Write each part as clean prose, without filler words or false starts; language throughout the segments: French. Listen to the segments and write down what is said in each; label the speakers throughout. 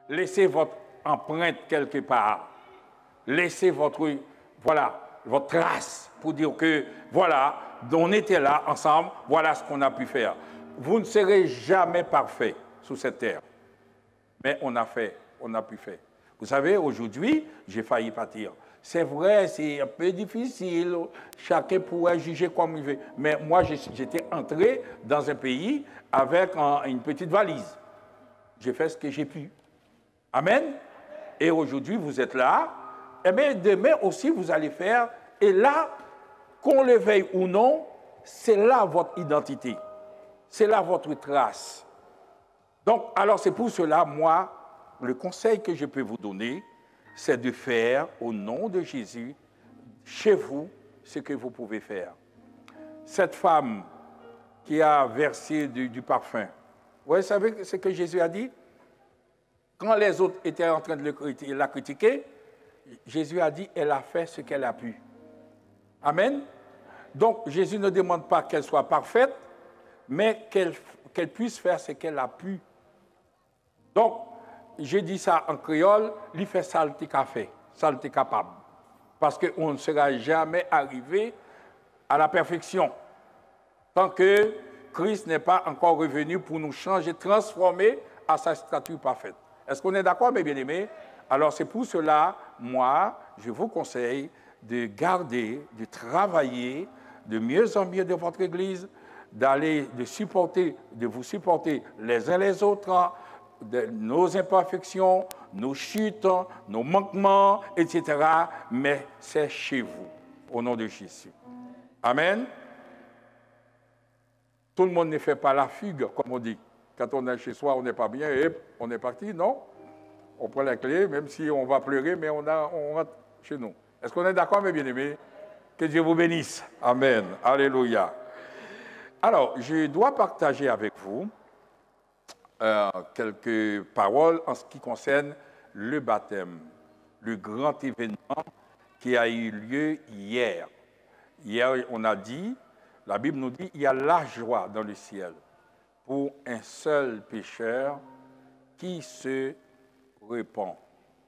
Speaker 1: Laissez votre empreinte quelque part. Laissez votre, voilà, votre trace pour dire que, voilà, on était là ensemble, voilà ce qu'on a pu faire. Vous ne serez jamais parfait sur cette terre. Mais on a fait, on a pu faire. Vous savez, aujourd'hui, j'ai failli partir. C'est vrai, c'est un peu difficile. Chacun pourrait juger comme il veut. Mais moi, j'étais entré dans un pays avec une petite valise. J'ai fait ce que j'ai pu. Amen. Et aujourd'hui, vous êtes là. Et bien, demain aussi, vous allez faire. Et là, qu'on le veuille ou non, c'est là votre identité. C'est là votre trace. Donc, alors c'est pour cela, moi, le conseil que je peux vous donner, c'est de faire au nom de Jésus, chez vous, ce que vous pouvez faire. Cette femme qui a versé du parfum, vous savez ce que Jésus a dit? Quand les autres étaient en train de la critiquer, Jésus a dit, elle a fait ce qu'elle a pu. Amen. Donc, Jésus ne demande pas qu'elle soit parfaite, mais qu'elle puisse faire ce qu'elle a pu. Donc, je dis ça en créole, il fait ça le fait, ça le capable. Parce qu'on ne sera jamais arrivé à la perfection. Tant que Christ n'est pas encore revenu pour nous changer, transformer à sa stature parfaite. Est-ce qu'on est d'accord, mes bien-aimés? Alors, c'est pour cela, moi, je vous conseille de garder, de travailler de mieux en mieux de votre Église, de vous supporter les uns les autres, de nos imperfections, nos chutes, nos manquements, etc. Mais c'est chez vous, au nom de Jésus. Amen. Tout le monde ne fait pas la fugue, comme on dit. Quand on est chez soi, on n'est pas bien, et on est parti, non? On prend la clé, même si on va pleurer, mais on rentre chez nous. Est-ce qu'on est d'accord, mes bien-aimés? Que Dieu vous bénisse. Amen. Alléluia. Alors, je dois partager avec vous quelques paroles en ce qui concerne le baptême, le grand événement qui a eu lieu hier. Hier, on a dit, la Bible nous dit, il y a la joie dans le ciel pour un seul pécheur qui se répand.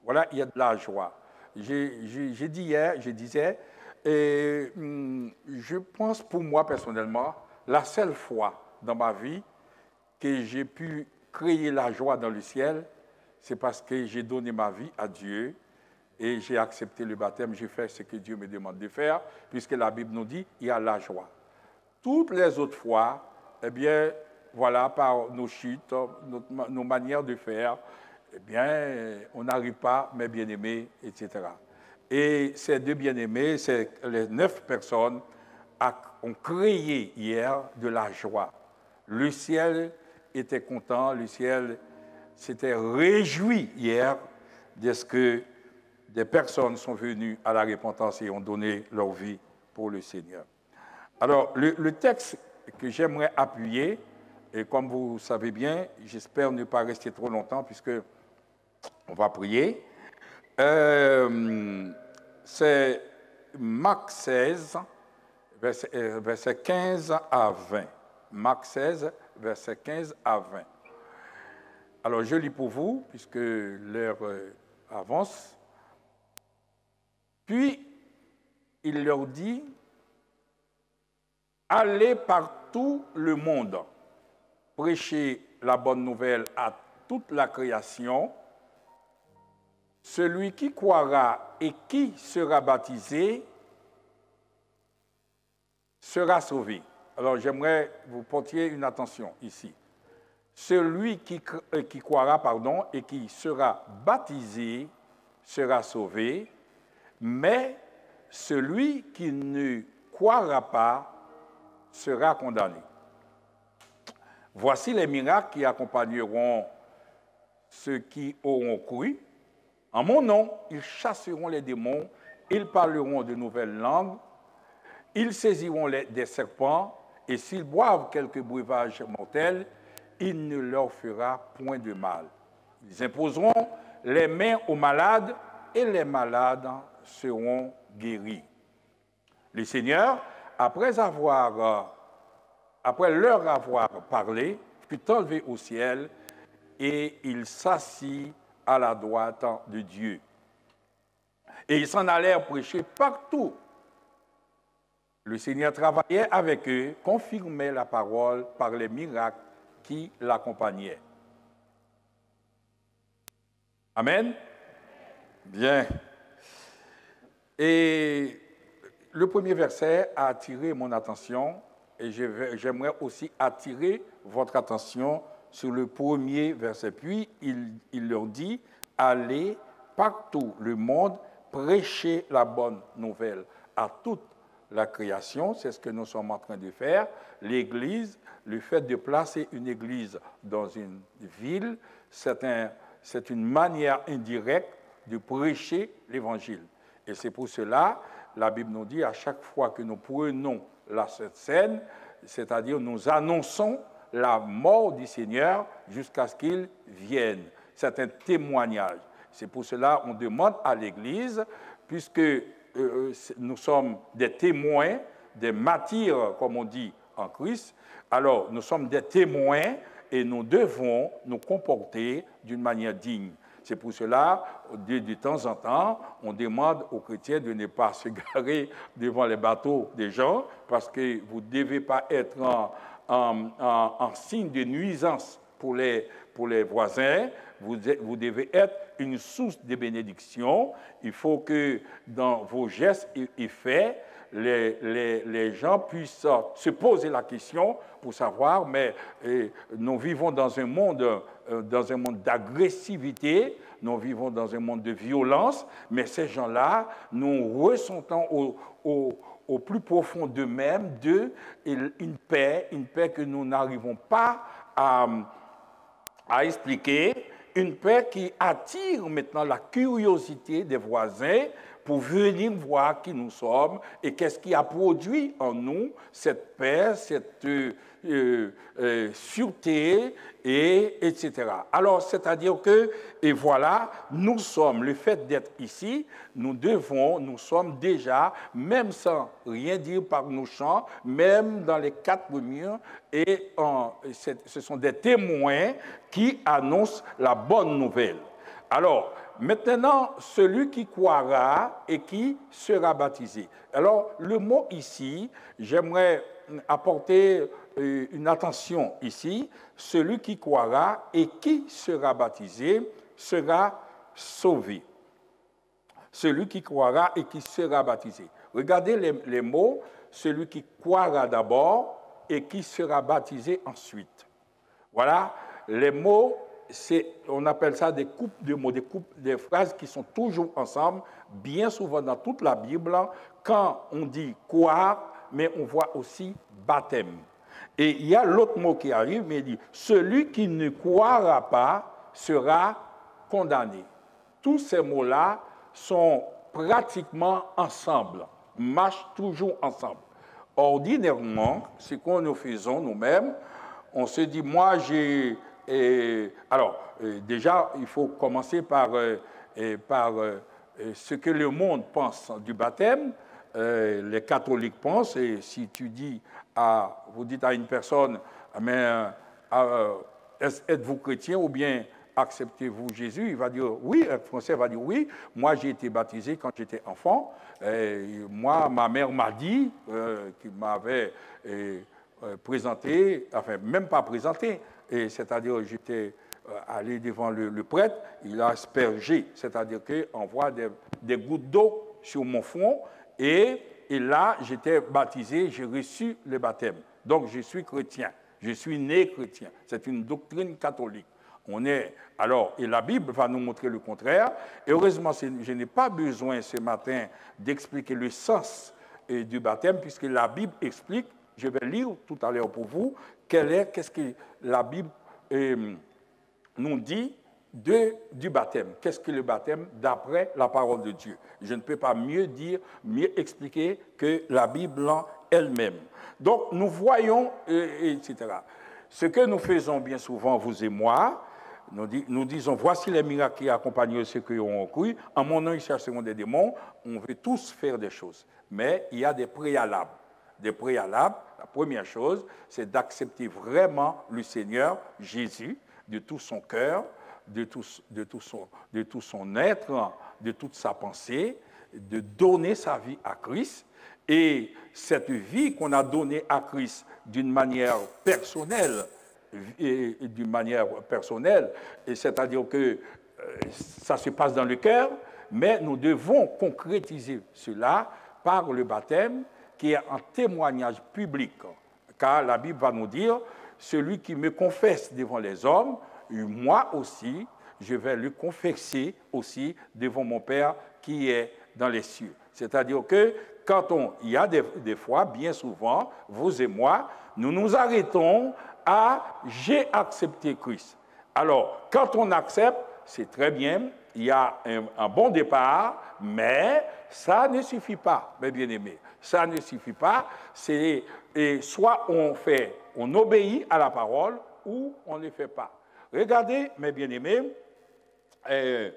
Speaker 1: Voilà, il y a de la joie. J'ai dit hier, je disais, et je pense pour moi personnellement, la seule fois dans ma vie que j'ai pu créer la joie dans le ciel, c'est parce que j'ai donné ma vie à Dieu et j'ai accepté le baptême, j'ai fait ce que Dieu me demande de faire, puisque la Bible nous dit, il y a la joie. Toutes les autres fois, eh bien, voilà, par nos chutes, nos manières de faire, eh bien, on n'arrive pas, mes bien-aimés, etc. Et ces deux bien-aimés, les 9 personnes, ont créé hier de la joie. Le ciel était content, le ciel s'était réjoui hier de ce que des personnes sont venues à la repentance et ont donné leur vie pour le Seigneur. Alors, le texte que j'aimerais appuyer, et comme vous savez bien, j'espère ne pas rester trop longtemps puisque on va prier, c'est Marc 16, verset 15 à 20. Marc 16, verset 15 à 20. Alors, je lis pour vous, puisque l'heure avance. Puis, il leur dit, « Allez par tout le monde, prêchez la bonne nouvelle à toute la création. Celui qui croira et qui sera baptisé sera sauvé. » Alors, j'aimerais vous porter une attention ici. Celui qui croira, et qui sera baptisé sera sauvé, mais celui qui ne croira pas sera condamné. Voici les miracles qui accompagneront ceux qui auront cru. En mon nom, ils chasseront les démons, ils parleront de nouvelles langues, ils saisiront des serpents, et s'ils boivent quelques breuvages mortels, il ne leur fera point de mal. Ils imposeront les mains aux malades, et les malades seront guéris. Le Seigneur, après leur avoir parlé, fut enlevé au ciel, et il s'assit à la droite de Dieu. Et ils s'en allèrent prêcher partout. Le Seigneur travaillait avec eux, confirmait la parole par les miracles qui l'accompagnaient. Amen. Bien. Et le premier verset a attiré mon attention et j'aimerais aussi attirer votre attention sur le premier verset. Puis, il leur dit, allez partout le monde, prêcher la bonne nouvelle à toute la création. C'est ce que nous sommes en train de faire. L'Église, le fait de placer une Église dans une ville, c'est une manière indirecte de prêcher l'Évangile. Et c'est pour cela, la Bible nous dit, à chaque fois que nous prenons la Sainte Seine, c'est-à-dire nous annonçons la mort du Seigneur jusqu'à ce qu'il vienne. C'est un témoignage. C'est pour cela qu'on demande à l'Église, puisque nous sommes des témoins, des martyrs, comme on dit en Christ, alors nous sommes des témoins et nous devons nous comporter d'une manière digne. C'est pour cela, de temps en temps, on demande aux chrétiens de ne pas se garer devant les bateaux des gens, parce que vous ne devez pas être en signe de nuisance pour les voisins. Vous devez être une source de bénédiction. Il faut que dans vos gestes et faits, les gens puissent se poser la question pour savoir, mais nous vivons dans un monde d'agressivité, nous vivons dans un monde de violence, mais ces gens-là, nous ressentons au plus profond d'eux-mêmes une paix que nous n'arrivons pas à expliquer, une paix qui attire maintenant la curiosité des voisins pour venir voir qui nous sommes et qu'est-ce qui a produit en nous cette paix, cette sûreté, etc. Alors, c'est-à-dire que, et voilà, nous sommes, le fait d'être ici, nous sommes déjà, même sans rien dire par nos chants, même dans les quatre murs, et ce sont des témoins qui annoncent la bonne nouvelle. Alors, maintenant, celui qui croira et qui sera baptisé. Alors, le mot ici, j'aimerais apporter une attention ici. Celui qui croira et qui sera baptisé sera sauvé. Celui qui croira et qui sera baptisé. Regardez les mots. Celui qui croira d'abord et qui sera baptisé ensuite. Voilà, les mots, on appelle ça des coupes de mots, des phrases qui sont toujours ensemble, bien souvent dans toute la Bible, quand on dit croire, mais on voit aussi baptême. Et il y a l'autre mot qui arrive, mais il dit, celui qui ne croira pas sera condamné. Tous ces mots-là sont pratiquement ensemble, marchent toujours ensemble. Ordinairement, ce que nous faisons nous-mêmes, on se dit, moi j'ai... déjà, il faut commencer par ce que le monde pense du baptême. Les catholiques pensent, et si vous dites à une personne, mais êtes-vous chrétien ou bien acceptez-vous Jésus? Il va dire oui, un Français va dire oui. Moi, j'ai été baptisé quand j'étais enfant. Moi, ma mère m'a dit qu'il m'avait présenté, enfin, même pas présenté, c'est-à-dire j'étais allé devant le prêtre, il a aspergé, c'est-à-dire qu'on voit des gouttes d'eau sur mon front, et là, j'étais baptisé, j'ai reçu le baptême. Donc, je suis chrétien, je suis né chrétien. C'est une doctrine catholique. Et la Bible va nous montrer le contraire. Et heureusement, je n'ai pas besoin ce matin d'expliquer le sens du baptême, puisque la Bible explique, je vais lire tout à l'heure pour vous, qu'est-ce que la Bible nous dit du baptême. Qu'est-ce que le baptême d'après la parole de Dieu? Je ne peux pas mieux expliquer que la Bible elle-même. Donc, nous voyons, etc. Ce que nous faisons bien souvent, vous et moi, nous disons, voici les miracles qui accompagnent ceux qui ont cru. En mon nom, ils chasseront des démons. On veut tous faire des choses. Mais il y a des préalables. Des préalables, la première chose, c'est d'accepter vraiment le Seigneur Jésus de tout son cœur, de tout son être, de toute sa pensée, de donner sa vie à Christ. Et cette vie qu'on a donnée à Christ d'une manière personnelle, c'est-à-dire que ça se passe dans le cœur, mais nous devons concrétiser cela par le baptême qui est un témoignage public. Car la Bible va nous dire, celui qui me confesse devant les hommes, moi aussi, je vais le confesser aussi devant mon Père qui est dans les cieux. C'est-à-dire que il y a des fois, bien souvent, vous et moi, nous nous arrêtons à « j'ai accepté Christ ». Alors, quand on accepte, c'est très bien, il y a un bon départ, mais ça ne suffit pas, mes bien-aimés. Ça ne suffit pas, et soit on obéit à la parole, ou on ne le fait pas. Regardez, mes bien-aimés, je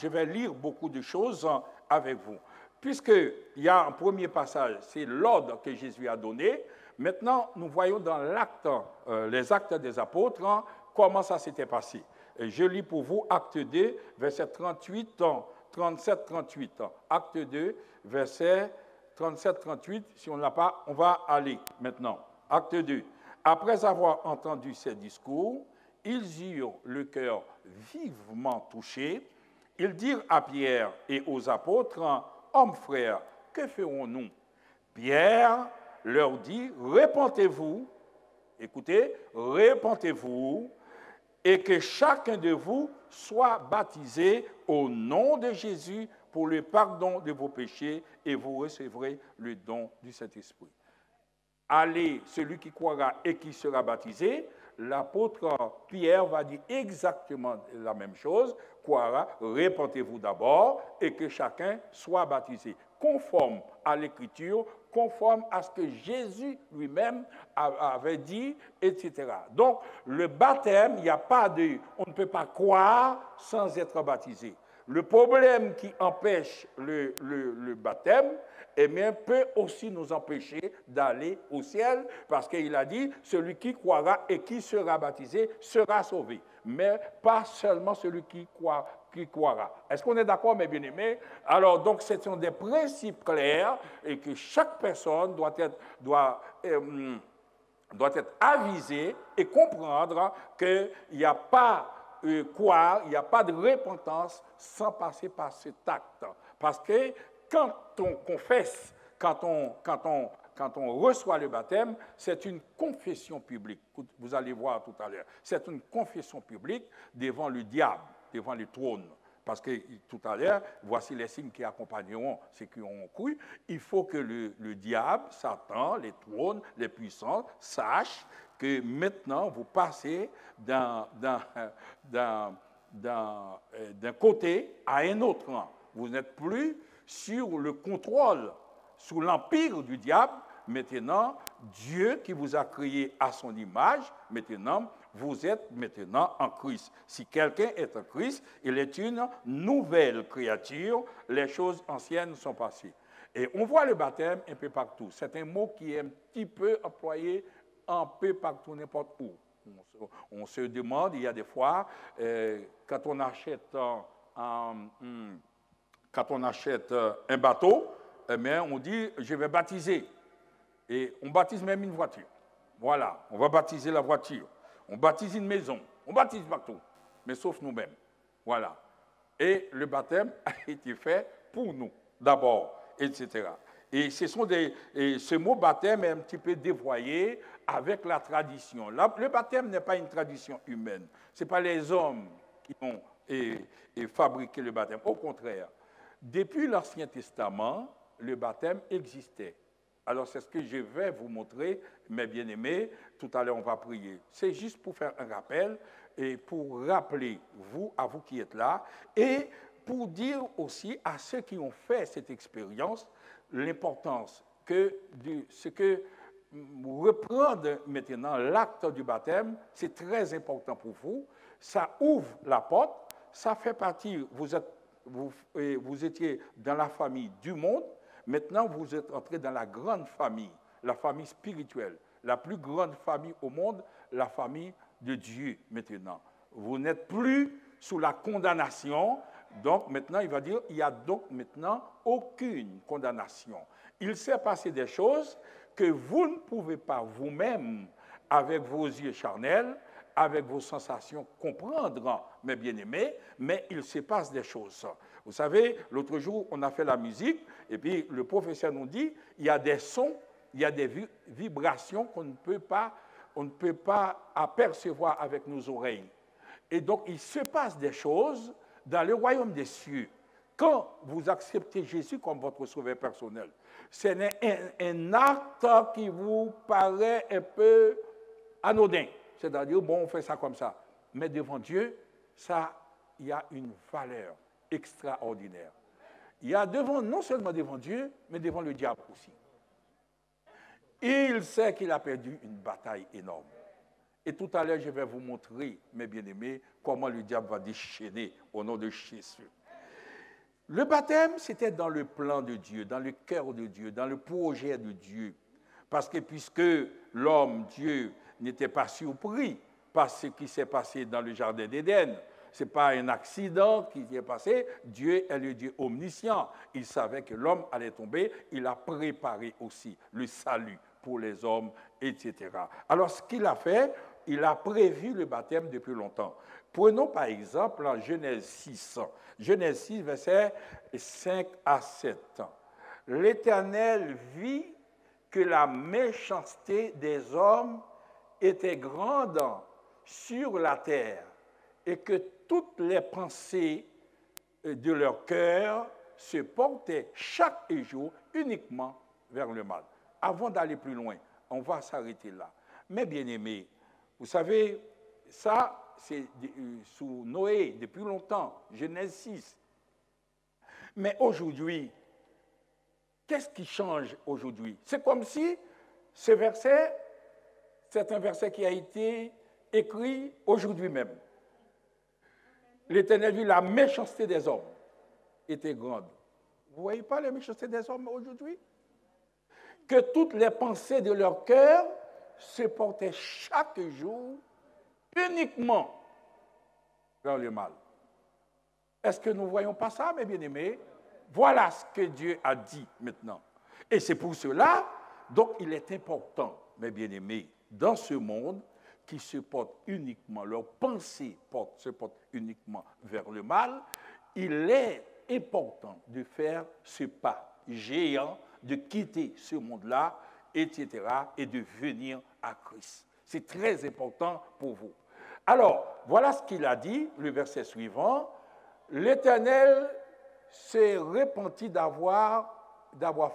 Speaker 1: vais lire beaucoup de choses avec vous. Puisqu'il y a un premier passage, c'est l'ordre que Jésus a donné. Maintenant, nous voyons dans les actes des apôtres, comment ça s'était passé. Et je lis pour vous Acte 2, verset 37-38. Acte 2, verset 37-38. Si on ne l'a pas, on va aller maintenant. Acte 2. Après avoir entendu ces discours, ils eurent le cœur vivement touché. Ils dirent à Pierre et aux apôtres, « Hommes frères, que ferons-nous » Pierre leur dit, « Repentez-vous, écoutez, repentez-vous, et que chacun de vous soit baptisé au nom de Jésus pour le pardon de vos péchés, et vous recevrez le don du Saint-Esprit. » Allez, celui qui croira et qui sera baptisé, l'apôtre Pierre va dire exactement la même chose, croira, repentez-vous d'abord et que chacun soit baptisé, conforme à l'Écriture, conforme à ce que Jésus lui-même avait dit, etc. Donc, le baptême, on ne peut pas croire sans être baptisé. Le problème qui empêche le baptême, eh bien, peut aussi nous empêcher d'aller au ciel, parce qu'il a dit, celui qui croira et qui sera baptisé sera sauvé, mais pas seulement celui qui croira. Est-ce qu'on est d'accord, mes bien-aimés? Alors, donc, ce sont des principes clairs et que chaque personne doit être avisée et comprendre qu'il n'y a pas croire, il n'y a pas de repentance sans passer par cet acte. Parce que quand on confesse, quand on reçoit le baptême, c'est une confession publique. Vous allez voir tout à l'heure. C'est une confession publique devant le diable, devant le trône. Parce que tout à l'heure, voici les signes qui accompagneront ceux qui ont cru. Il faut que le diable, Satan, les trônes, les puissances sachent que maintenant vous passez d'un côté à un autre. Vous n'êtes plus sur le contrôle, sous l'empire du diable. Maintenant, Dieu qui vous a créé à son image, maintenant, vous êtes maintenant en Christ. Si quelqu'un est en Christ, il est une nouvelle créature. Les choses anciennes sont passées. Et on voit le baptême un peu partout. C'est un mot qui est un petit peu employé un peu partout, n'importe où. On se demande, il y a des fois, quand on achète un bateau, eh bien, on dit, je vais baptiser. Et on baptise même une voiture. Voilà, on va baptiser la voiture. On baptise une maison. On baptise partout, mais sauf nous-mêmes. Voilà. Et le baptême a été fait pour nous, d'abord, etc. Et ce mot baptême est un petit peu dévoyé avec la tradition. Le baptême n'est pas une tradition humaine. Ce n'est pas les hommes qui ont fabriqué le baptême. Au contraire, depuis l'Ancien Testament, le baptême existait. Alors, c'est ce que je vais vous montrer, mes bien-aimés. Tout à l'heure, on va prier. C'est juste pour faire un rappel et pour rappeler, à vous qui êtes là, et pour dire aussi à ceux qui ont fait cette expérience l'importance reprendre maintenant l'acte du baptême, c'est très important pour vous. Ça ouvre la porte, ça fait partie, vous étiez dans la famille du monde, maintenant vous êtes entré dans la grande famille, la famille spirituelle, la plus grande famille au monde, la famille de Dieu maintenant. Vous n'êtes plus sous la condamnation. Donc maintenant, il va dire, il n'y a donc maintenant aucune condamnation. Il s'est passé des choses que vous ne pouvez pas vous-même, avec vos yeux charnels, avec vos sensations, comprendre, mes bien-aimés, mais il se passe des choses. Vous savez, l'autre jour, on a fait la musique, et puis le professeur nous dit, il y a des sons, il y a des vibrations qu'on ne peut pas apercevoir avec nos oreilles. Et donc, il se passe des choses dans le royaume des cieux. Quand vous acceptez Jésus comme votre sauveur personnel, c'est un acte qui vous paraît un peu anodin. C'est-à-dire, bon, on fait ça comme ça. Mais devant Dieu, ça, il y a une valeur extraordinaire. Il y a non seulement devant Dieu, mais devant le diable aussi. Il sait qu'il a perdu une bataille énorme. Et tout à l'heure, je vais vous montrer, mes bien-aimés, comment le diable va déchaîner au nom de Jésus. Le baptême, c'était dans le plan de Dieu, dans le cœur de Dieu, dans le projet de Dieu. Parce que puisque l'homme, Dieu, n'était pas surpris par ce qui s'est passé dans le jardin d'Éden, ce n'est pas un accident qui s'est passé, Dieu est le Dieu omniscient. Il savait que l'homme allait tomber, il a préparé aussi le salut pour les hommes, etc. Alors ce qu'il a fait, il a prévu le baptême depuis longtemps. Prenons par exemple en Genèse 6. Genèse 6, versets 5 à 7. L'Éternel vit que la méchanceté des hommes était grande sur la terre et que toutes les pensées de leur cœur se portaient chaque jour uniquement vers le mal. Avant d'aller plus loin, on va s'arrêter là. Mais bien aimés, vous savez, ça, c'est sous Noé depuis longtemps, Genèse 6. Mais aujourd'hui, qu'est-ce qui change aujourd'hui? C'est comme si ce verset, c'est un verset qui a été écrit aujourd'hui même. L'Éternel vit la méchanceté des hommes était grande. Vous ne voyez pas la méchanceté des hommes aujourd'hui? Que toutes les pensées de leur cœur se portaient chaque jour uniquement vers le mal. Est-ce que nous ne voyons pas ça, mes bien-aimés? Voilà ce que Dieu a dit maintenant. Et c'est pour cela, donc il est important, mes bien-aimés, dans ce monde qui se porte uniquement, leurs pensées se portent uniquement vers le mal, il est important de faire ce pas géant, de quitter ce monde-là, etc., et de venir à Christ. C'est très important pour vous. Alors, voilà ce qu'il a dit, le verset suivant. L'Éternel s'est repenti d'avoir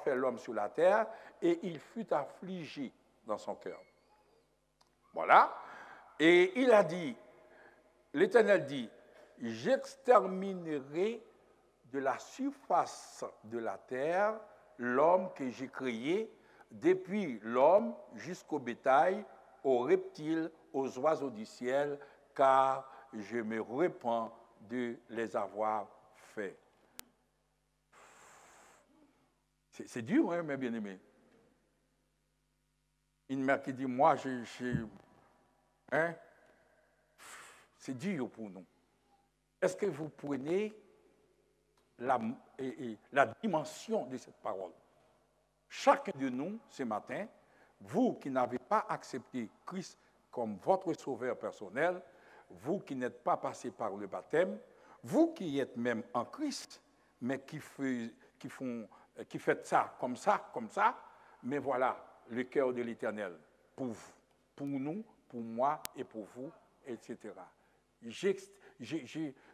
Speaker 1: fait l'homme sur la terre et il fut affligé dans son cœur. Voilà. Et il a dit, l'Éternel dit, j'exterminerai de la surface de la terre l'homme que j'ai créé, depuis l'homme jusqu'au bétail, aux reptiles, aux oiseaux du ciel, car je me repens de les avoir faits. C'est dur, hein, mes bien-aimés. Une mère qui dit, moi, hein? C'est dur pour nous. Est-ce que vous prenez la dimension de cette parole? Chacun de nous, ce matin, vous qui n'avez pas accepté Christ comme votre sauveur personnel, vous qui n'êtes pas passé par le baptême, vous qui êtes même en Christ, mais qui faites ça, comme ça, mais voilà, le cœur de l'Éternel, pour vous, pour nous, pour moi et pour vous, etc.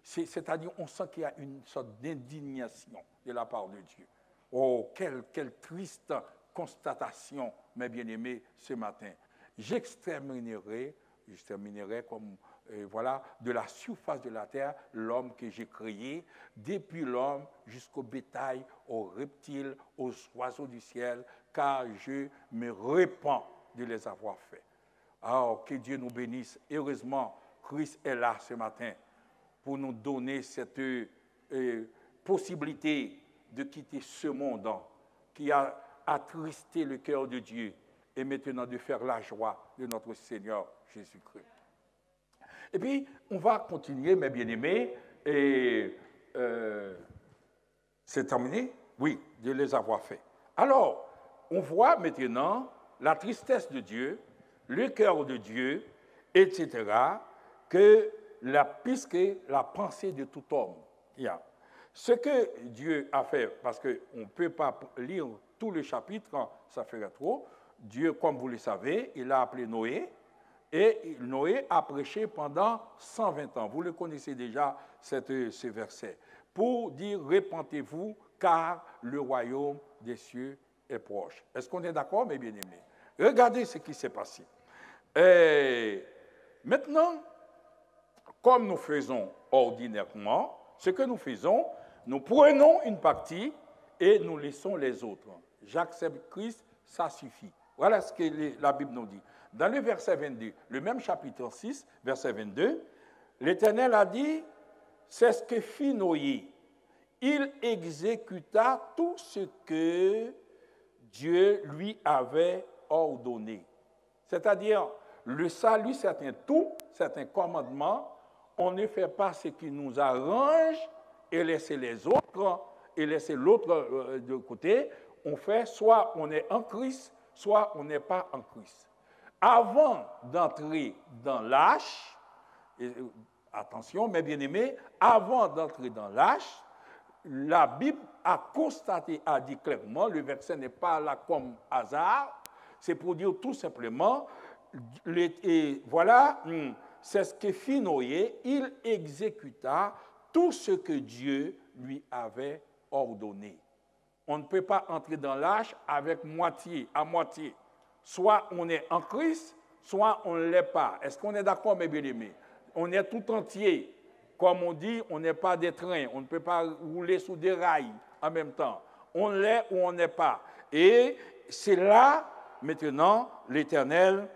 Speaker 1: C'est-à-dire, on sent qu'il y a une sorte d'indignation de la part de Dieu. Oh, quelle triste constatation, mes bien-aimés, ce matin. J'exterminerai comme, voilà, de la surface de la terre l'homme que j'ai créé, depuis l'homme jusqu'au bétail, aux reptiles, aux oiseaux du ciel, car je me repens de les avoir faits. Alors, que Dieu nous bénisse. Heureusement, Christ est là ce matin pour nous donner cette possibilité de quitter ce monde qui a attristé le cœur de Dieu et maintenant de faire la joie de notre Seigneur Jésus-Christ. Et puis, on va continuer, mes bien-aimés, et c'est terminé? Oui, de les avoir faits. Alors, on voit maintenant la tristesse de Dieu, le cœur de Dieu, etc., puisque la pensée de tout homme. Ce que Dieu a fait, parce qu'on ne peut pas lire tout le chapitre quand ça ferait trop, Dieu, comme vous le savez, il a appelé Noé, et Noé a prêché pendant 120 ans. Vous le connaissez déjà, ce verset. Pour dire, répentez-vous, car le royaume des cieux est proche. Est-ce qu'on est d'accord, mes bien-aimés? Regardez ce qui s'est passé. Et maintenant, comme nous faisons ordinairement, ce que nous faisons, nous prenons une partie et nous laissons les autres. J'accepte Christ, ça suffit. Voilà ce que la Bible nous dit. Dans le verset 22, le même chapitre 6, verset 22, l'Éternel a dit, c'est ce que fit Noé. Il exécuta tout ce que Dieu lui avait ordonné. C'est-à-dire, le salut, c'est un tout, c'est un commandement. On ne fait pas ce qui nous arrange et laisser les autres, et laisser l'autre de côté. On fait soit on est en Christ, soit on n'est pas en Christ. Avant d'entrer dans l'âge, attention mes bien-aimés, avant d'entrer dans l'âge, la Bible a constaté, a dit clairement, le verset n'est pas là comme hasard, c'est pour dire tout simplement, et voilà, c'est ce que fit Noé, il exécuta tout ce que Dieu lui avait ordonné. On ne peut pas entrer dans l'âge avec moitié, à moitié. Soit on est en Christ, soit on ne l'est pas. Est-ce qu'on est d'accord, mes bien-aimés? On est tout entier. Comme on dit, on n'est pas des trains. On ne peut pas rouler sous des rails en même temps. On l'est ou on n'est pas. Et c'est là, maintenant, l'Éternel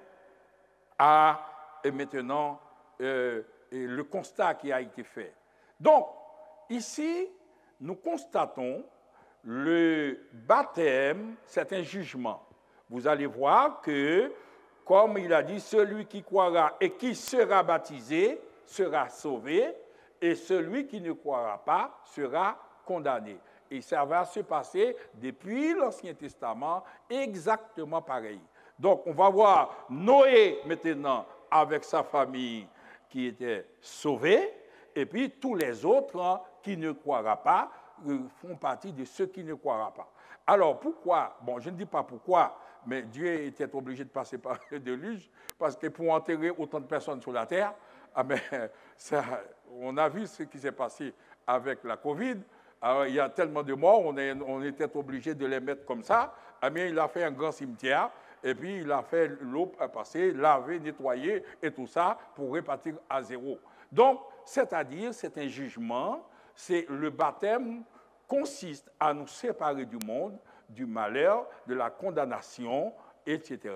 Speaker 1: a maintenant le constat qui a été fait. Donc, ici, nous constatons le baptême, c'est un jugement. Vous allez voir que, comme il a dit, celui qui croira et qui sera baptisé sera sauvé, et celui qui ne croira pas sera condamné. Et ça va se passer depuis l'Ancien Testament exactement pareil. Donc, on va voir Noé maintenant avec sa famille qui était sauvée, et puis tous les autres qui ne croiront pas font partie de ceux qui ne croiront pas. Alors, pourquoi? Bon, je ne dis pas pourquoi, mais Dieu était obligé de passer par le déluge, parce que pour enterrer autant de personnes sur la terre, on a vu ce qui s'est passé avec la Covid. Alors, il y a tellement de morts, on était obligé de les mettre comme ça. Il a fait un grand cimetière, et puis il a fait l'eau passer, laver, nettoyer, et tout ça, pour repartir à zéro. Donc, c'est-à-dire, c'est un jugement, c'est le baptême consiste à nous séparer du monde, du malheur, de la condamnation, etc.,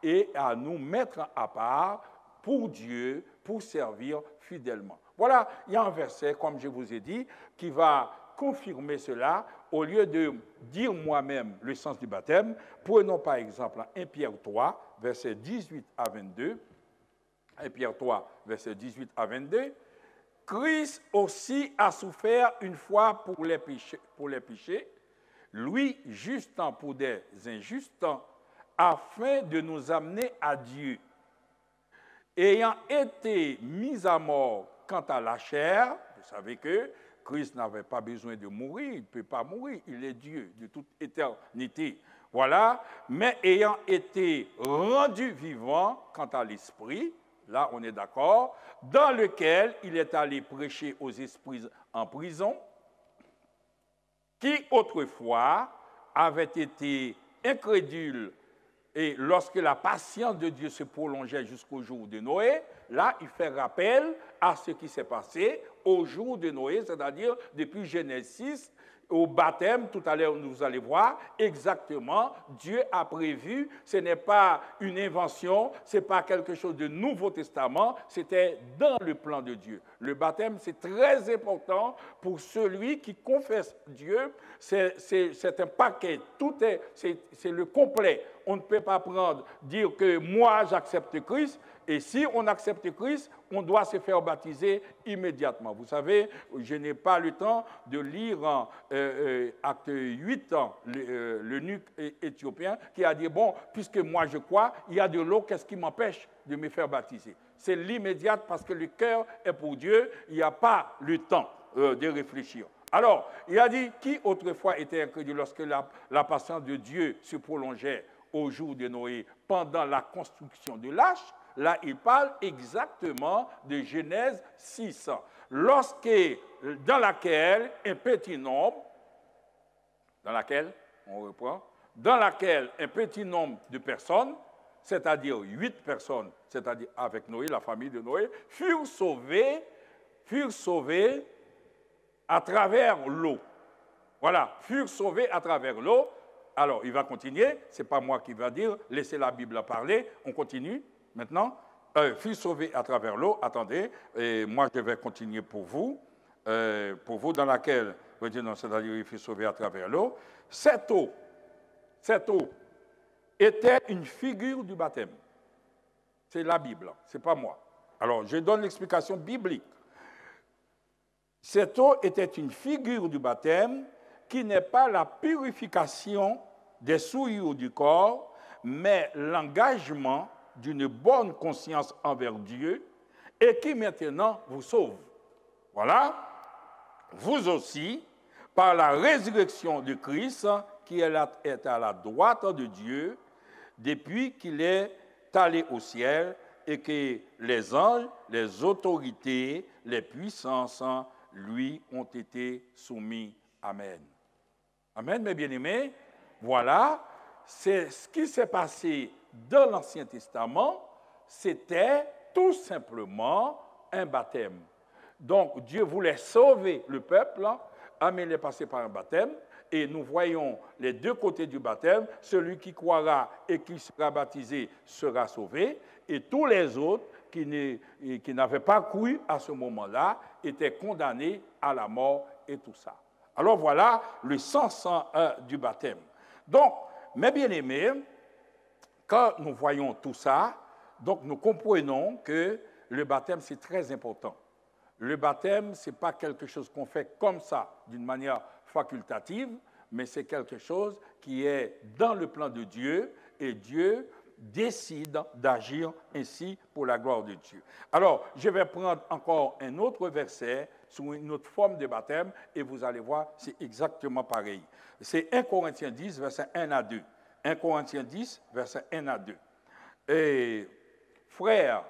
Speaker 1: et à nous mettre à part pour Dieu, pour servir fidèlement. Voilà, il y a un verset, comme je vous ai dit, qui va confirmer cela. Au lieu de dire moi-même le sens du baptême, prenons par exemple 1 Pierre 3, versets 18 à 22. 1 Pierre 3, versets 18 à 22. Christ aussi a souffert une fois pour les péchés, lui justant pour des injustes, afin de nous amener à Dieu. Ayant été mis à mort quant à la chair, vous savez que Christ n'avait pas besoin de mourir, il ne peut pas mourir, il est Dieu de toute éternité. Voilà, mais ayant été rendu vivant quant à l'esprit, là on est d'accord, dans lequel il est allé prêcher aux esprits en prison, qui autrefois avaient été incrédules, et lorsque la patience de Dieu se prolongeait jusqu'au jour de Noé, là il fait rappel à ce qui s'est passé au jour de Noé, c'est-à-dire depuis Genèse 6 au baptême, tout à l'heure, nous allons voir exactement, Dieu a prévu, ce n'est pas une invention, ce n'est pas quelque chose de Nouveau Testament, c'était dans le plan de Dieu. Le baptême, c'est très important pour celui qui confesse Dieu, c'est un paquet, c'est le complet. On ne peut pas dire que moi j'accepte Christ, et si on accepte Christ, on doit se faire baptiser immédiatement. Vous savez, je n'ai pas le temps de lire en acte 8, l'eunuque éthiopien qui a dit, bon, puisque moi je crois, il y a de l'eau, qu'est-ce qui m'empêche de me faire baptiser? C'est l'immédiat parce que le cœur est pour Dieu, il n'y a pas le temps de réfléchir. Alors, il a dit, qui autrefois était incrédule lorsque la patience de Dieu se prolongeait au jour de Noé pendant la construction de l'arche? Là, il parle exactement de Genèse 6, dans laquelle un petit nombre, dans laquelle un petit nombre de personnes, c'est-à-dire 8 personnes, c'est-à-dire avec Noé, la famille de Noé, furent sauvés à travers l'eau. Voilà, furent sauvés à travers l'eau. Alors, il va continuer, ce n'est pas moi qui va dire, laissez la Bible parler, on continue. Maintenant, fut sauvé à travers l'eau, attendez, et moi je vais continuer pour vous, dans laquelle, c'est-à-dire il fut sauvé à travers l'eau. Cette eau était une figure du baptême. C'est la Bible, ce n'est pas moi. Alors, je donne l'explication biblique. Cette eau était une figure du baptême qui n'est pas la purification des souillures du corps, mais l'engagement d'une bonne conscience envers Dieu et qui maintenant vous sauve. Voilà, vous aussi, par la résurrection de Christ, qui est à la droite de Dieu, depuis qu'il est allé au ciel et que les anges, les autorités, les puissances lui ont été soumis. Amen. Amen, mes bien-aimés. Voilà, c'est ce qui s'est passé dans l'Ancien Testament, c'était tout simplement un baptême. Donc, Dieu voulait sauver le peuple, mais il est passé par un baptême, et nous voyons les deux côtés du baptême. Celui qui croira et qui sera baptisé sera sauvé, et tous les autres qui n'avaient pas cru à ce moment-là étaient condamnés à la mort et tout ça. Alors voilà le sens du baptême. Donc, mes bien-aimés, quand nous voyons tout ça, donc nous comprenons que le baptême, c'est très important. Le baptême, ce n'est pas quelque chose qu'on fait comme ça, d'une manière facultative, mais c'est quelque chose qui est dans le plan de Dieu, et Dieu décide d'agir ainsi pour la gloire de Dieu. Alors, je vais prendre encore un autre verset sous une autre forme de baptême, et vous allez voir, c'est exactement pareil. C'est 1 Corinthiens 10, versets 1 à 2. 1 Corinthiens 10, versets 1 à 2. Et, frères,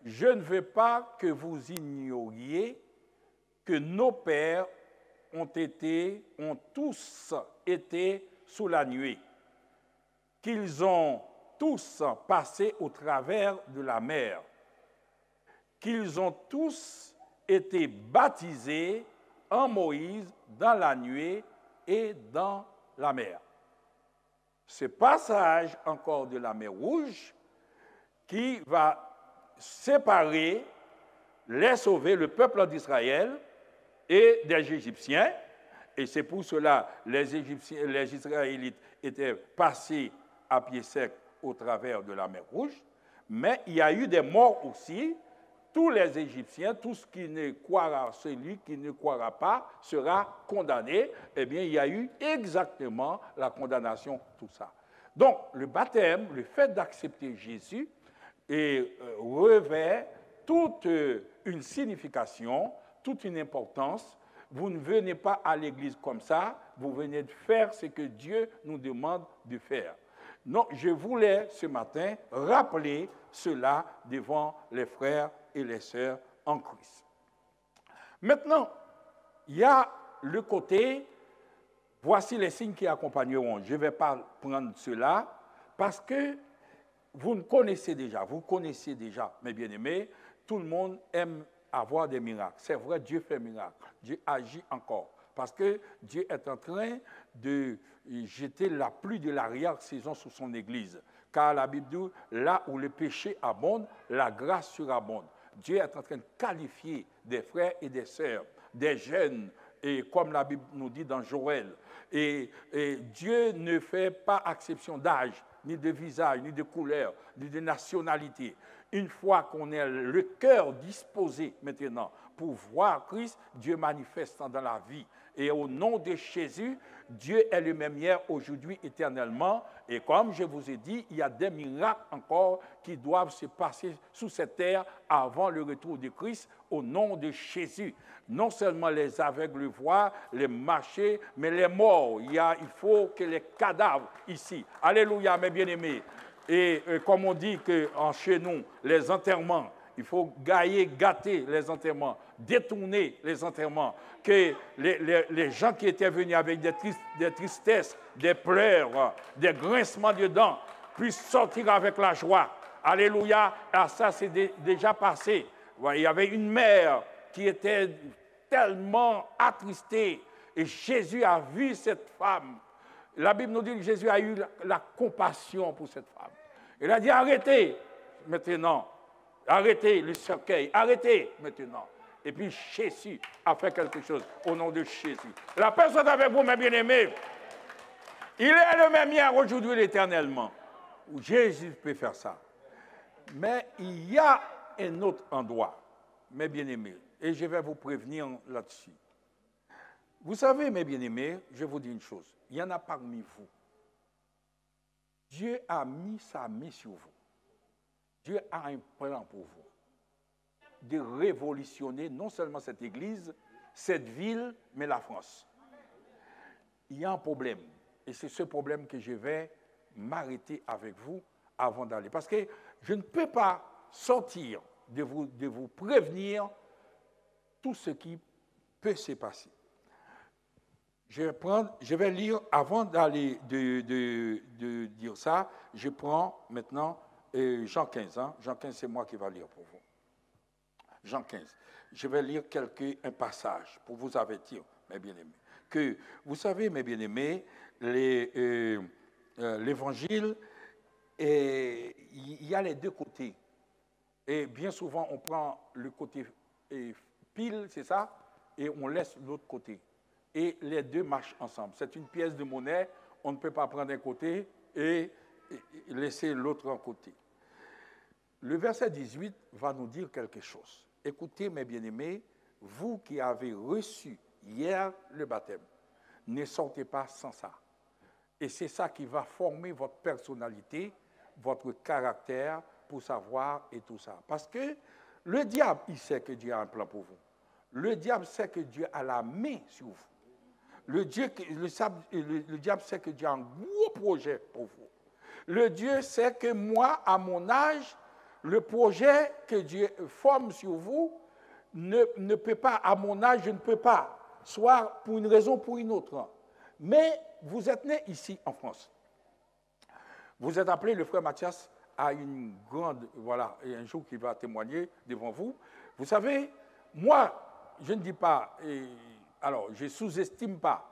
Speaker 1: je ne veux pas que vous ignoriez que nos pères ont tous été sous la nuée, qu'ils ont tous passé au travers de la mer, qu'ils ont tous été baptisés en Moïse dans la nuée et dans la mer. Ce passage encore de la mer Rouge qui va séparer les sauvés, le peuple d'Israël et des Égyptiens, et c'est pour cela les Israélites étaient passés à pied sec au travers de la mer Rouge, mais il y a eu des morts aussi. Tous les Égyptiens, celui qui ne croira pas sera condamné. Eh bien, il y a eu exactement la condamnation, tout ça. Donc, le baptême, le fait d'accepter Jésus, revêt toute une signification, toute une importance. Vous ne venez pas à l'église comme ça, vous venez de faire ce que Dieu nous demande de faire. Non, je voulais ce matin rappeler cela devant les frères et les sœurs en Christ. Maintenant, il y a le côté, voici les signes qui accompagneront. Je ne vais pas prendre cela parce que vous connaissez déjà, mes bien-aimés, tout le monde aime avoir des miracles. C'est vrai, Dieu fait miracles, Dieu agit encore. Parce que Dieu est en train de jeter la pluie de l'arrière-saison sur son Église. Car la Bible dit, là où le péché abonde, la grâce surabonde. Dieu est en train de qualifier des frères et des sœurs, des jeunes, et comme la Bible nous dit dans Joël. Et Dieu ne fait pas exception d'âge, ni de visage, ni de couleur, ni de nationalité. Une fois qu'on ait le cœur disposé maintenant pour voir Christ, Dieu manifestant dans la vie. Et au nom de Jésus, Dieu est le même hier, aujourd'hui, éternellement. Et comme je vous ai dit, il y a des miracles encore qui doivent se passer sous cette terre avant le retour de Christ, au nom de Jésus. Non seulement les aveugles voient, les marchés, mais les morts. Il faut que les cadavres ici. Alléluia, mes bien-aimés. Et comme on dit que chez nous, les enterrements, il faut gâter les enterrements, détourner les enterrements, que les gens qui étaient venus avec des tristesses, des pleurs, des grincements de dents, puissent sortir avec la joie. Alléluia. Ah, ça, c'est déjà passé. Il y avait une mère qui était tellement attristée. Et Jésus a vu cette femme. La Bible nous dit que Jésus a eu la compassion pour cette femme. Il a dit, arrêtez maintenant. Arrêtez le cercueil. Arrêtez maintenant. Et puis Jésus a fait quelque chose au nom de Jésus. La personne avec vous, mes bien-aimés, il est le même hier, aujourd'hui, l'éternellement. Jésus peut faire ça. Mais il y a un autre endroit, mes bien-aimés, et je vais vous prévenir là-dessus. Vous savez, mes bien-aimés, je vous dis une chose, il y en a parmi vous. Dieu a mis sa main sur vous. Dieu a un plan pour vous, de révolutionner non seulement cette église, cette ville, mais la France. Il y a un problème, et c'est ce problème que je vais m'arrêter avec vous avant d'aller. Parce que je ne peux pas sortir de vous prévenir tout ce qui peut se passer. Je vais lire, avant d'aller de dire ça, je prends maintenant Jean 15. Hein? Jean 15, c'est moi qui vais lire pour vous. Jean 15. Je vais lire un passage pour vous avertir, mes bien-aimés. Que, vous savez, mes bien-aimés, l'évangile, il y a les deux côtés. Et bien souvent, on prend le côté pile, c'est ça, et on laisse l'autre côté. Et les deux marchent ensemble. C'est une pièce de monnaie, on ne peut pas prendre un côté et laisser l'autre côté. Le verset 18 va nous dire quelque chose. Écoutez, mes bien-aimés, vous qui avez reçu hier le baptême, ne sortez pas sans ça. Et c'est ça qui va former votre personnalité, votre caractère, pour savoir et tout ça. Parce que le diable, il sait que Dieu a un plan pour vous. Le diable sait que Dieu a la main sur vous. Le diable sait que Dieu a un gros projet pour vous. Le Dieu sait que moi, à mon âge, le projet que Dieu forme sur vous ne peut pas, à mon âge, je ne peux pas, soit pour une raison ou pour une autre. Mais vous êtes né ici en France. Vous êtes appelé, le frère Mathias a une grande, voilà, et un jour qui va témoigner devant vous. Vous savez, moi, je ne dis pas, alors je ne sous-estime pas.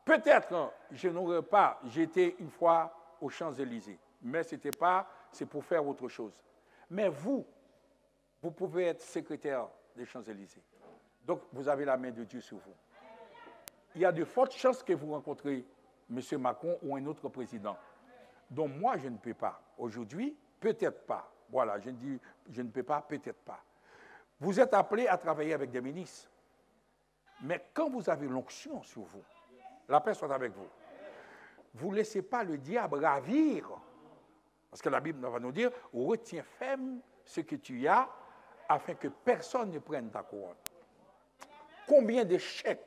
Speaker 1: Peut-être je n'aurais pas, j'étais une fois aux Champs-Élysées, mais c'était pas, c'est pour faire autre chose. Mais vous pouvez être secrétaire des Champs-Élysées. Donc, vous avez la main de Dieu sur vous. Il y a de fortes chances que vous rencontrez M. Macron ou un autre président. Donc, moi, je ne peux pas. Aujourd'hui, peut-être pas. Voilà, je dis, je ne peux pas, peut-être pas. Vous êtes appelé à travailler avec des ministres. Mais quand vous avez l'onction sur vous, la paix soit avec vous, vous ne laissez pas le diable ravir. Parce que la Bible va nous dire, retiens ferme ce que tu as, afin que personne ne prenne ta couronne. Combien d'échecs,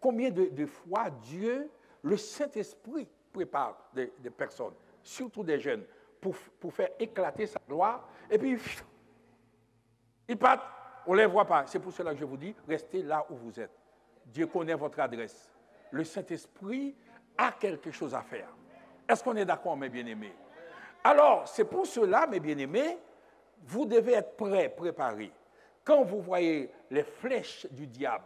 Speaker 1: combien de fois Dieu, le Saint-Esprit, prépare des personnes, surtout des jeunes, pour faire éclater sa gloire, et puis ils partent, on ne les voit pas. C'est pour cela que je vous dis, restez là où vous êtes. Dieu connaît votre adresse. Le Saint-Esprit a quelque chose à faire. Est-ce qu'on est d'accord, mes bien-aimés? Alors, c'est pour cela, mes bien-aimés, vous devez être prêts, préparés. Quand vous voyez les flèches du diable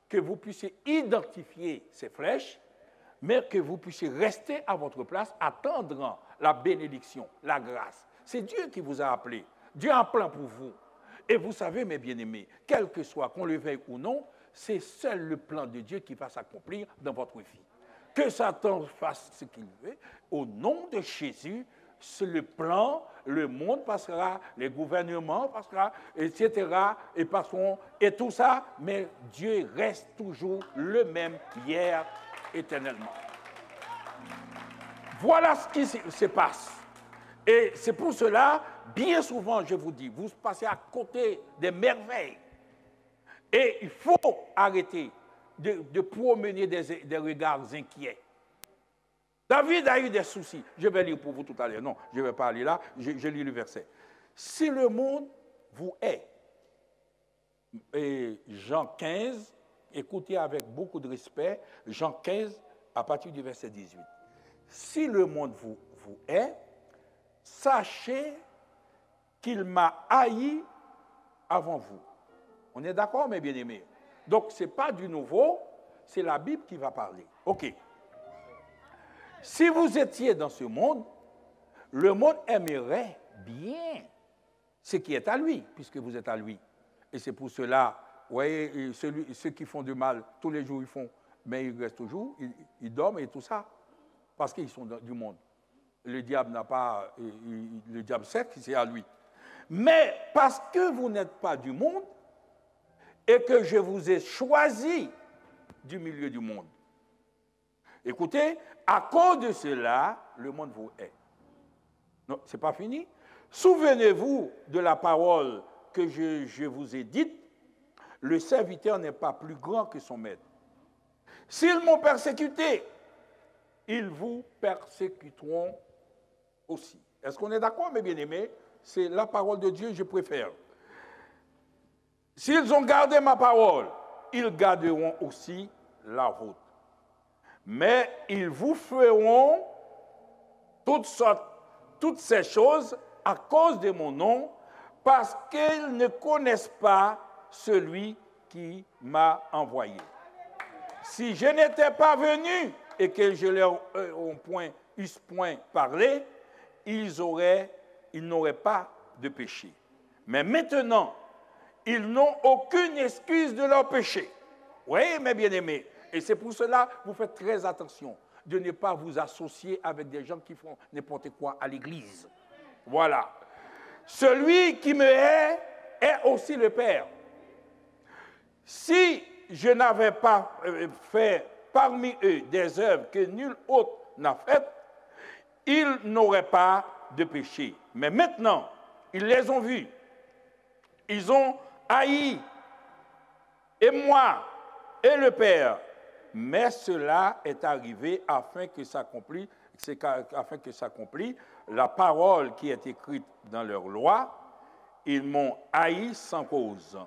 Speaker 1: que vous puissiez identifier ces flèches, mais que vous puissiez rester à votre place, attendre la bénédiction, la grâce. C'est Dieu qui vous a appelé. Dieu a un plan pour vous. Et vous savez, mes bien-aimés, quel que soit, qu'on le veuille ou non, c'est seul le plan de Dieu qui va s'accomplir dans votre vie. Que Satan fasse ce qu'il veut, au nom de Jésus, c'est le plan, le monde passera, les gouvernements passeront, etc., et passeront, et tout ça, mais Dieu reste toujours le même hier, éternellement. Voilà ce qui se passe. Et c'est pour cela, bien souvent, je vous dis, vous passez à côté des merveilles. Et il faut arrêter de promener des regards inquiets. David a eu des soucis. Je vais lire pour vous tout à l'heure. Non, je ne vais pas aller là. Je lis le verset. Si le monde vous hait, et Jean 15, écoutez avec beaucoup de respect, Jean 15, à partir du verset 18. Si le monde vous hait, sachez qu'il m'a haï avant vous. On est d'accord, mes bien-aimés? Donc, ce n'est pas du nouveau, c'est la Bible qui va parler. OK. Si vous étiez dans ce monde, le monde aimerait bien ce qui est à lui, puisque vous êtes à lui. Et c'est pour cela, vous voyez, ceux qui font du mal, tous les jours ils font, mais ils restent toujours, ils dorment et tout ça, parce qu'ils sont du monde. Le diable n'a pas, le diable sait que c'est à lui. Mais parce que vous n'êtes pas du monde, et que je vous ai choisi du milieu du monde. Écoutez, à cause de cela, le monde vous hait. Non, ce n'est pas fini. Souvenez-vous de la parole que je vous ai dite, le serviteur n'est pas plus grand que son maître. S'ils m'ont persécuté, ils vous persécuteront aussi. Est-ce qu'on est d'accord, mes bien-aimés? C'est la parole de Dieu, je préfère. S'ils ont gardé ma parole, ils garderont aussi la vôtre. Mais ils vous feront toutes ces choses à cause de mon nom, parce qu'ils ne connaissent pas celui qui m'a envoyé. Si je n'étais pas venu et que je leur eusse point parlé, ils n'auraient pas de péché. Mais maintenant, ils n'ont aucune excuse de leur péché. Oui, mes bien-aimés. Et c'est pour cela que vous faites très attention de ne pas vous associer avec des gens qui font n'importe quoi à l'église. Voilà. Celui qui me hait est aussi le Père. Si je n'avais pas fait parmi eux des œuvres que nul autre n'a faites, ils n'auraient pas de péché. Mais maintenant, ils les ont vus. Ils ont haï, et moi, et le Père. Mais cela est arrivé afin que s'accomplisse la parole qui est écrite dans leur loi. Ils m'ont haï sans cause.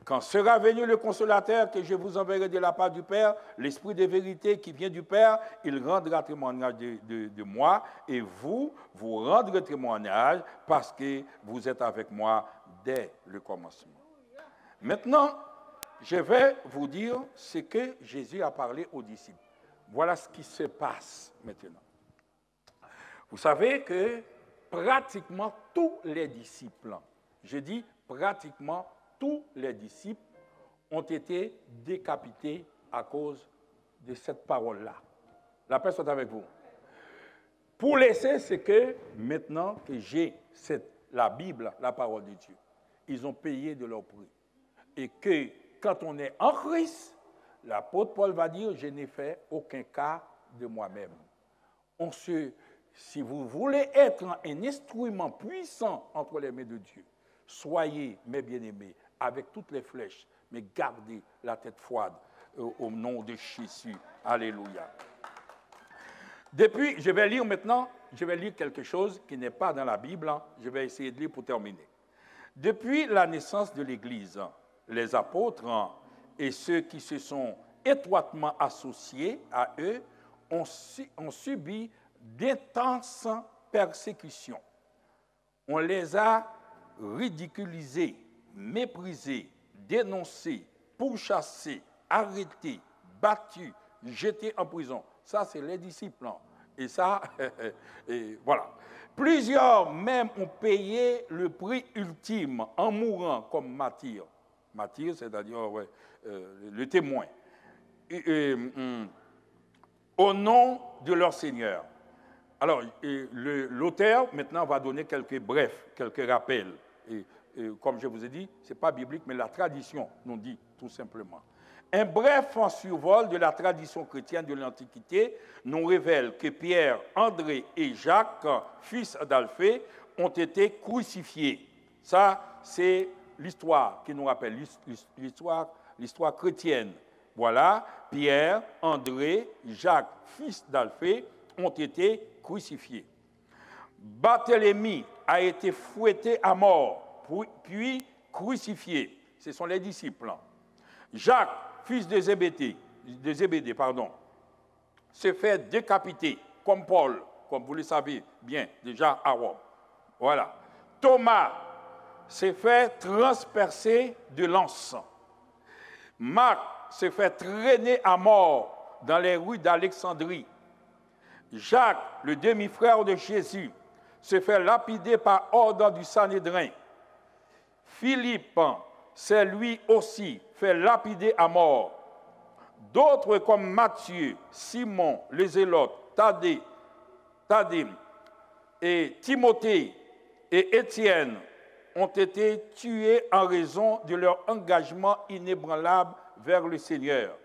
Speaker 1: Quand sera venu le consolateur que je vous enverrai de la part du Père, l'Esprit de vérité qui vient du Père, il rendra témoignage de moi, et vous rendrez témoignage parce que vous êtes avec moi dès le commencement. Maintenant, je vais vous dire ce que Jésus a parlé aux disciples. Voilà ce qui se passe maintenant. Vous savez que pratiquement tous les disciples, je dis pratiquement tous les disciples, ont été décapités à cause de cette parole-là. La paix soit avec vous. Pour laisser ce que, maintenant que j'ai la Bible, la parole de Dieu, ils ont payé de leur prix. Et que quand on est en Christ, l'apôtre Paul va dire, je n'ai fait aucun cas de moi-même. Si vous voulez être un instrument puissant entre les mains de Dieu, soyez, mes bien-aimés, avec toutes les flèches, mais gardez la tête froide au nom de Jésus. Alléluia. Depuis, je vais lire maintenant, quelque chose qui n'est pas dans la Bible. Je vais essayer de lire pour terminer. Depuis la naissance de l'Église, les apôtres et ceux qui se sont étroitement associés à eux ont subi d'intenses persécutions. On les a ridiculisés, méprisés, dénoncés, pourchassés, arrêtés, battus, jetés en prison. Ça, c'est les disciples. Hein. Et ça, et voilà. Plusieurs même ont payé le prix ultime en mourant comme martyrs. Martyrs, c'est-à-dire le témoin. Au nom de leur Seigneur. Alors, l'auteur, maintenant, va donner quelques rappels. Et comme je vous ai dit, ce n'est pas biblique, mais la tradition nous dit tout simplement. Un bref survol de la tradition chrétienne de l'Antiquité nous révèle que Pierre, André et Jacques, fils d'Alphée, ont été crucifiés. Ça, c'est l'histoire qui nous rappelle, l'histoire chrétienne. Voilà, Pierre, André, Jacques, fils d'Alphée, ont été crucifiés. Barthélemy a été fouetté à mort, puis crucifié. Ce sont les disciples. Jacques, fils de Zébédée, s'est fait décapiter, comme Paul, comme vous le savez bien, déjà à Rome. Voilà. Thomas s'est fait transpercer de lance. Marc s'est fait traîner à mort dans les rues d'Alexandrie. Jacques, le demi-frère de Jésus, s'est fait lapider par ordre du Sanhédrin. Philippe s'est lui aussi fait lapider à mort. D'autres comme Matthieu, Simon, les Zélotes, Thaddée et Timothée et Étienne ont été tués en raison de leur engagement inébranlable vers le Seigneur.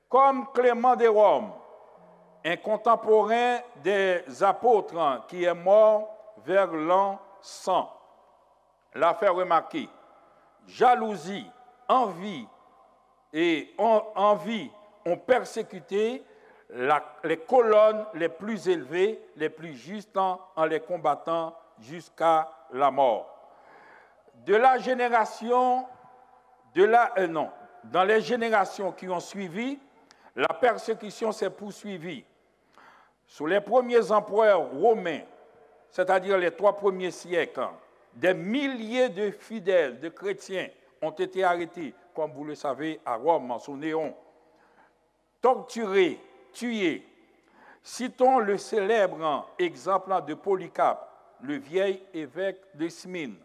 Speaker 1: Comme Clément de Rome, un contemporain des apôtres qui est mort vers l'an 100, l'a fait remarquer. Jalousie, envie ont persécuté les colonnes les plus élevées, les plus justes, en les combattant jusqu'à la mort. Dans les générations qui ont suivi, la persécution s'est poursuivie. Sous les premiers empereurs romains, c'est-à-dire les 3 premiers siècles, des milliers de fidèles, de chrétiens, ont été arrêtés, comme vous le savez, à Rome, sous Néron, torturés, tués. Citons le célèbre exemple de Polycarpe, le vieil évêque de Smyrne,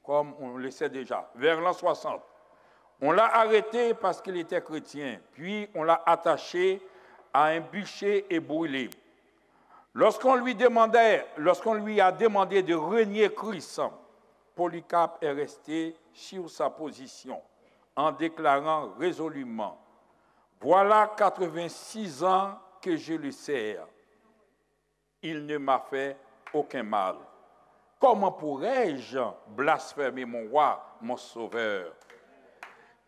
Speaker 1: comme on le sait déjà, vers l'an 60. On l'a arrêté parce qu'il était chrétien, puis on l'a attaché à un bûcher et brûlé. Lorsqu'on lui a demandé de renier Christ, Polycarpe est resté sur sa position en déclarant résolument « Voilà 86 ans que je le sers. Il ne m'a fait aucun mal. Comment pourrais-je blasphémer mon roi, mon sauveur ?»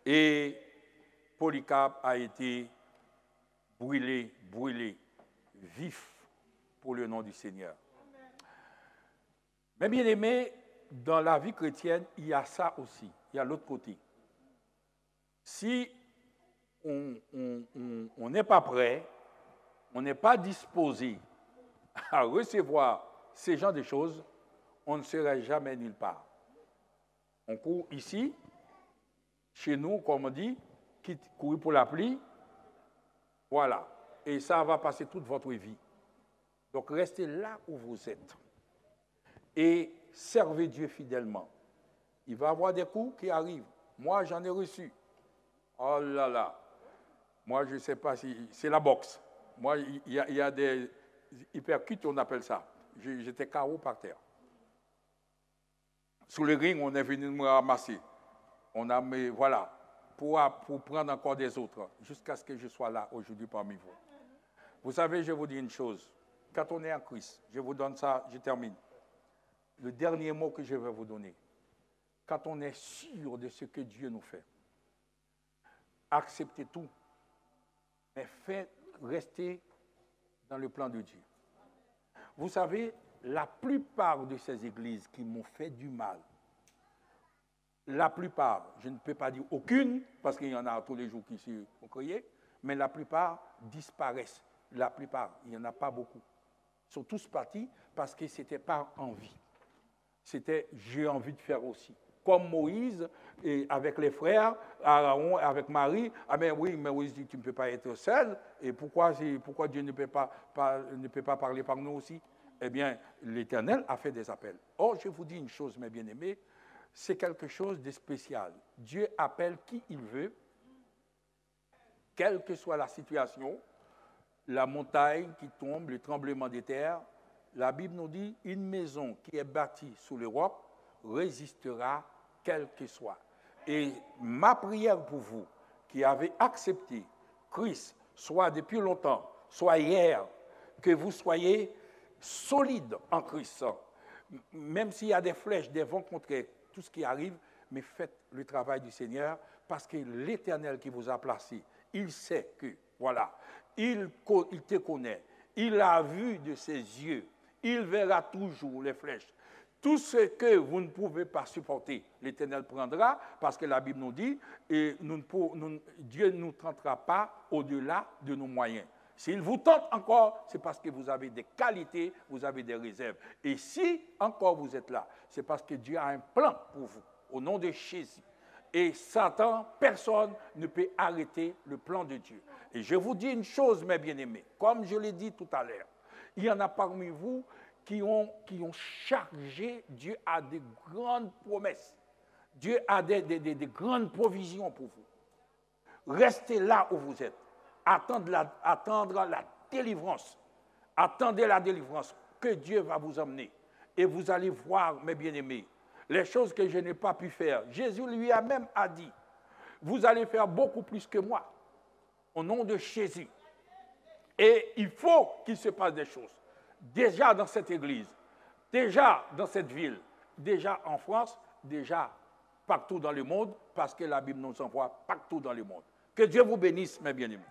Speaker 1: Et Polycarpe a été brûlé, vif pour le nom du Seigneur. Mais bien aimé, dans la vie chrétienne, il y a ça aussi, il y a l'autre côté. Si on n'est pas prêt, on n'est pas disposé à recevoir ces genres de choses, on ne sera jamais nulle part. On court ici, chez nous, comme on dit, quitte courir pour la pluie, voilà. Et ça va passer toute votre vie. Donc restez là où vous êtes et servez Dieu fidèlement. Il va y avoir des coups qui arrivent. Moi, j'en ai reçu. Oh là là. Moi, je ne sais pas si... C'est la boxe. Moi, il y a des hypercutes, on appelle ça. J'étais KO par terre. Sous le ring, on est venu me ramasser. On a mis, voilà, pour prendre encore des autres, jusqu'à ce que je sois là aujourd'hui parmi vous. Vous savez, je vous dis une chose. Quand on est en Christ, je vous donne ça, je termine. Le dernier mot que je vais vous donner. Quand on est sûr de ce que Dieu nous fait, acceptez tout, mais faites rester dans le plan de Dieu. Vous savez, la plupart de ces églises qui m'ont fait du mal, la plupart, je ne peux pas dire aucune, parce qu'il y en a tous les jours qui sont créés, mais la plupart disparaissent. La plupart, il n'y en a pas beaucoup. Ils sont tous partis parce que ce n'était pas envie. C'était j'ai envie de faire aussi. comme Moïse, et avec les frères, Aaron, avec Marie. Ah mais oui, mais Moïse dit, tu ne peux pas être seul. Et pourquoi Dieu ne peut pas parler par nous aussi? Eh bien, l'Éternel a fait des appels. Or, je vous dis une chose, mes bien-aimés, c'est quelque chose de spécial. Dieu appelle qui il veut, quelle que soit la situation, la montagne qui tombe, le tremblement des terres. La Bible nous dit, une maison qui est bâtie sous le roc résistera quel que soit. Et ma prière pour vous, qui avez accepté Christ, soit depuis longtemps, soit hier, que vous soyez solides en Christ, même s'il y a des flèches, des vents contraires, tout ce qui arrive, mais faites le travail du Seigneur, parce que l'Éternel qui vous a placé, il sait que, voilà, il te connaît, il a vu de ses yeux, il verra toujours les flèches. Tout ce que vous ne pouvez pas supporter, l'Éternel prendra, parce que la Bible nous dit, et Dieu ne nous tentera pas au-delà de nos moyens. S'il vous tente encore, c'est parce que vous avez des qualités, vous avez des réserves. Et si encore vous êtes là, c'est parce que Dieu a un plan pour vous, au nom de Jésus. Et Satan, personne ne peut arrêter le plan de Dieu. Et je vous dis une chose, mes bien-aimés, comme je l'ai dit tout à l'heure, il y en a parmi vous qui ont chargé, Dieu a des grandes promesses. Dieu a des grandes provisions pour vous. Restez là où vous êtes. Attendre la délivrance. Attendez la délivrance que Dieu va vous emmener. Et vous allez voir, mes bien-aimés, les choses que je n'ai pas pu faire. Jésus lui a même dit, vous allez faire beaucoup plus que moi, au nom de Jésus. Et il faut qu'il se passe des choses. Déjà dans cette église, déjà dans cette ville, déjà en France, déjà partout dans le monde, parce que la Bible nous envoie partout dans le monde. Que Dieu vous bénisse, mes bien-aimés.